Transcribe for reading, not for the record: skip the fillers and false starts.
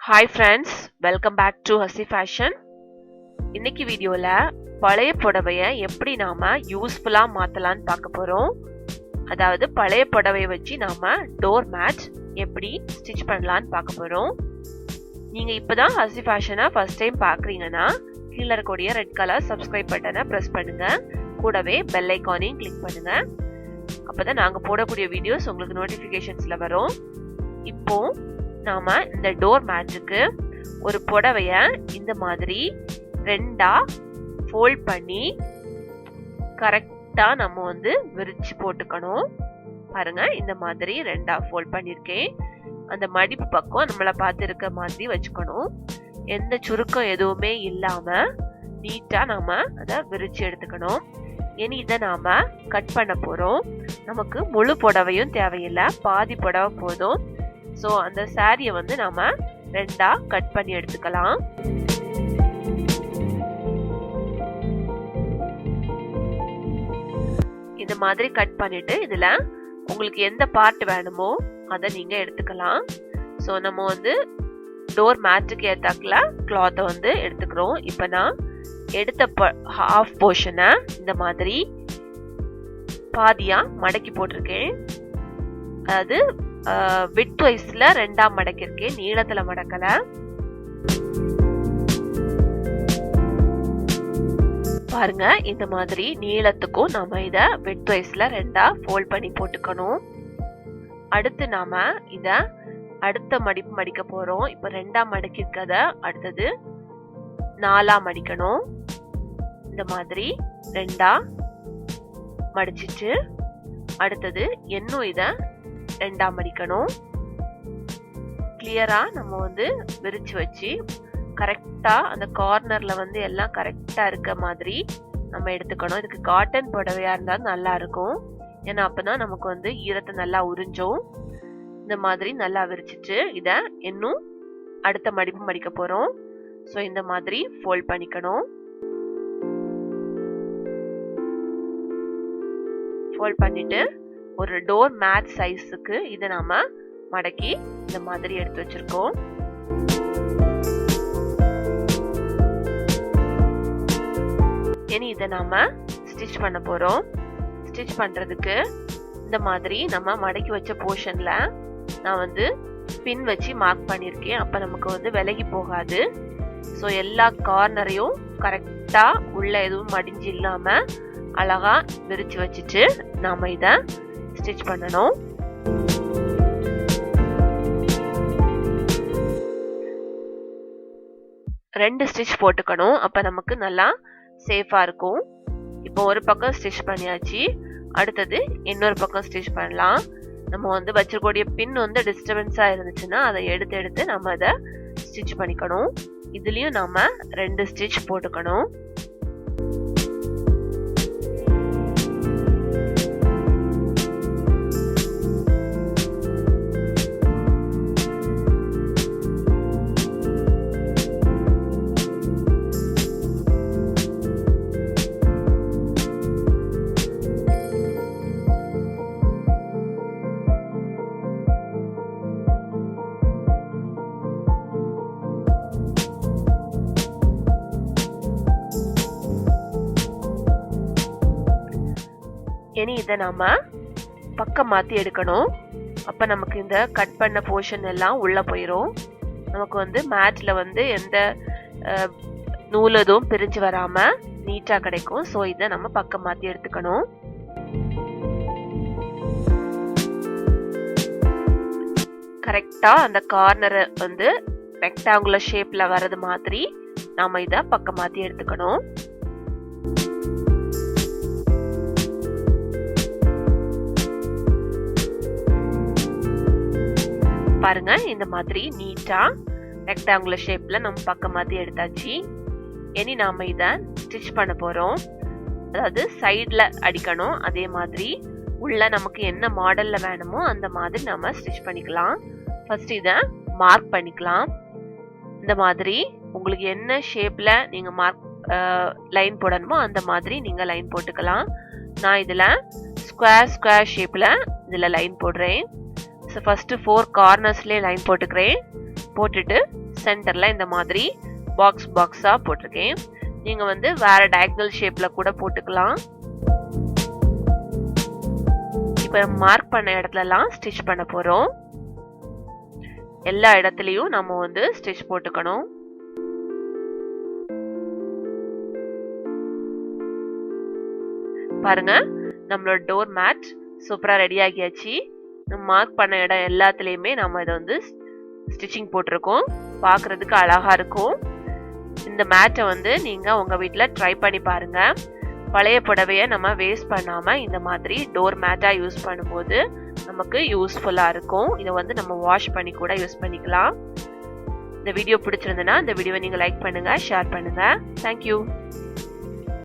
Hi friends, welcome back to Hasi fashion. இன்னைக்கு வீடியோவில் பழைய புடவையை எப்படி நாம் யூஸ்ஃபுல்லாக மாற்றலான்னு பார்க்க போகிறோம். அதாவது பழைய புடவையை வச்சு நாம் டோர் மேட் எப்படி ஸ்டிச் பண்ணலான்னு பார்க்க போகிறோம். நீங்கள் இப்போ தான் ஹசி ஃபேஷனை ஃபர்ஸ்ட் டைம் பார்க்குறீங்கன்னா கீழே இருக்கக்கூடிய ரெட் கலர் சப்ஸ்கிரைப் பட்டனை ப்ரெஸ் பண்ணுங்கள். கூடவே பெல் ஐக்கானையும் கிளிக் பண்ணுங்கள். அப்போ தான் நாங்கள் போடக்கூடிய வீடியோஸ் உங்களுக்கு நோட்டிஃபிகேஷன்ஸில் வரும். இப்போ நாம இந்த டோர் மேட்டுக்கு ஒரு புடவைய இந்த மாதிரி ரெண்டா ஃபோல்ட் பண்ணி கரெக்டா நம்ம விரிச்சு போட்டுக்கணும். பாருங்க, இந்த மாதிரி ரெண்டா ஃபோல்ட் பண்ணிருக்கேன். அந்த மடிப்பு பக்கம் நம்மள பார்த்து இருக்க மாதிரி வச்சுக்கணும். எந்த சுருக்கம் எதுவுமே இல்லாம நீட்டா நாம அதை விரிச்சு எடுத்துக்கணும். இனி இதை நாம கட் பண்ண போறோம். நமக்கு முழு புடவையும் தேவையில்லை, பாதி புடவை போதும். ஸோ அந்த சாரியை நாம ரெண்டா கட் பண்ணி எடுத்துக்கலாம். இந்த மாதிரி கட் பண்ணிட்டு இதுல உங்களுக்கு எந்த பார்ட் வேணுமோ அதை நீங்க எடுத்துக்கலாம். ஸோ நம்ம டோர் மேட்டுக்கு ஏத்தாக்கல கிளாத்தை எடுத்துக்கிறோம். இப்போ நான் எடுத்த ஹாஃப் போர்ஷனை இந்த மாதிரி பாதியா மடக்கி போட்டிருக்கேன். அதாவது விட்த் வைஸ்ல ரெண்டா மடக்கிருக்கேன், நீளத்துல மடக்கல. பாருங்க, இந்த மாதிரி நீளத்துக்கும் நாம இத விட்த் வைஸ்ல ரெண்டா ஃபோல்ட் பண்ணி போட்டுக்கணும். அடுத்து நாம இத அடுத்த மடிப்பு மடிக்க போறோம். இப்ப ரெண்டா மடக்கிருக்கத அடுத்தது நாலா மடிக்கணும். இந்த மாதிரி ரெண்டா மடிச்சிட்டு அடுத்தது இன்னும் இத ரெண்டா மடிக்கணும். கிளியரா நம்ம விரிச்சு வச்சு கரெக்டா அந்த கார்னர்ல எல்லாம் கரெக்டா இருக்க மாதிரி நம்ம எடுத்துக்கணும். இதுக்கு காட்டன் புடவையா இருந்தா நல்லா இருக்கும். ஏன்னா அப்பதான் நமக்கு ஈரத்தை நல்லா உறிஞ்சும். இந்த மாதிரி நல்லா விரிச்சிட்டு இத இன்னும் அடுத்த மடிப்பு மடிக்க போறோம். ஸோ இந்த மாதிரி ஃபோல்ட் பண்ணிக்கணும். ஃபோல்ட் பண்ணிட்டு ஒரு டோர் மேட் சைஸுக்கு இதை நாம மடக்கி இந்த மாதிரி எடுத்து வச்சிருக்கோம். இனி இதை நாம ஸ்டிச் பண்ண போறோம். ஸ்டிச் பண்றதுக்கு இந்த மாதிரி நம்ம மடக்கி வச்ச போர்ஷன்ல நான் பின் வச்சு மார்க் பண்ணிருக்கேன். அப்ப நமக்கு விலகி போகாது. ஸோ எல்லா கார்னரையும் கரெக்டா உள்ள எதுவும் மடிஞ்சு இல்லாம அழகா விரிச்சு வச்சுட்டு நாம இத ஸ்டிச் பண்ணணும். ரெண்டு ஸ்டிச் போட்டுக்கணும். அப்ப நமக்கு நல்லா சேஃபா இருக்கும். இப்போ ஒரு பக்கம் ஸ்டிச் பண்ணியாச்சு. அடுத்தது இன்னொரு பக்கம் ஸ்டிச் பண்ணலாம். நம்ம வச்சிருக்கூடிய பின் டிஸ்டர்பன்ஸா இருந்துச்சுன்னா அதை எடுத்து நம்ம அதை ஸ்டிச் பண்ணிக்கணும். இதுலயும் நாம ரெண்டு ஸ்டிச் போட்டுக்கணும். இனி இதை நாம பக்கம் மாத்தி எடுக்கணும். அப்ப நமக்கு இந்த கட் பண்ண போர்ஷன் எல்லாம் உள்ள போயிரும். நமக்கு மேட்ல எந்த நூல் எதுவும் பிரிஞ்சு வராம நீட்டா கிடைக்கும். ஸோ இதை நம்ம பக்கம் மாத்தி எடுத்துக்கணும். கரெக்டா அந்த கார்னர் ரெக்டாங்குலர் ஷேப்ல வர்றது மாதிரி நாம இதை பக்கம் மாத்தி எடுத்துக்கணும். பாருங்க, இந்த மாதிரி நீட்டா ரெக்டாங்குலர் ஷேப்ல நம்ம பக்கம் மாத்தி எடுத்தாச்சு. இனி நாம இத ஸ்டிச் பண்ண போறோம். அதாவது சைட்ல அடிக்கணும். அதே மாதிரி உள்ள நமக்கு என்ன மாடல்ல வேணுமோ அந்த மாதிரி நம்ம ஸ்டிச் பண்ணிக்கலாம். ஃபர்ஸ்ட் இத மார்க் பண்ணிக்கலாம். இந்த மாதிரி உங்களுக்கு என்ன ஷேப்ல நீங்க மார்க் லைன் போடணுமோ அந்த மாதிரி நீங்க லைன் போட்டுக்கலாம். நான் இதுல ஸ்கொயர் ஷேப்ல இதுல லைன் போடுறேன். ஃபர்ஸ்ட் 4 கார்னர்ஸ்லயே லைன் போட்டுக்கிறேன். போட்டுட்டு சென்டர்ல இந்த மாதிரி பாக்ஸ் பாக்ஸா போட்டிருக்கேன். நீங்க வந்து வேற டயகனல் ஷேப்ல கூட போட்டுக்கலாம். இப்ப மார்க் பண்ண இடத்துலலாம் ஸ்டிச் பண்ண போறோம். எல்லா இடத்துலயும் நம்ம வந்து ஸ்டிச் போட்டுக்கணும். பாருங்க, நம்மளோட டோர் மேட் சூப்பரா ரெடி ஆகியாச்சு. நம்ம மார்க் பண்ண இடம் எல்லாத்துலயுமே நம்ம இதை வந்து ஸ்டிச்சிங் போட்டிருக்கோம். பார்க்கிறதுக்கு அழகா இருக்கும். இந்த மேட்டை வந்து நீங்க உங்க வீட்டுல ட்ரை பண்ணி பாருங்க. பழைய புடவைய நம்ம வேஸ்ட் பண்ணாம இந்த மாதிரி டோர் மேட்டா யூஸ் பண்ணும்போது நமக்கு யூஸ்ஃபுல்லா இருக்கும். இதை வந்து நம்ம வாஷ் பண்ணி கூட யூஸ் பண்ணிக்கலாம். இந்த வீடியோ பிடிச்சிருந்ததுன்னா இந்த வீடியோவை நீங்க லைக் பண்ணுங்க, ஷேர் பண்ணுங்க. தேங்க்யூ.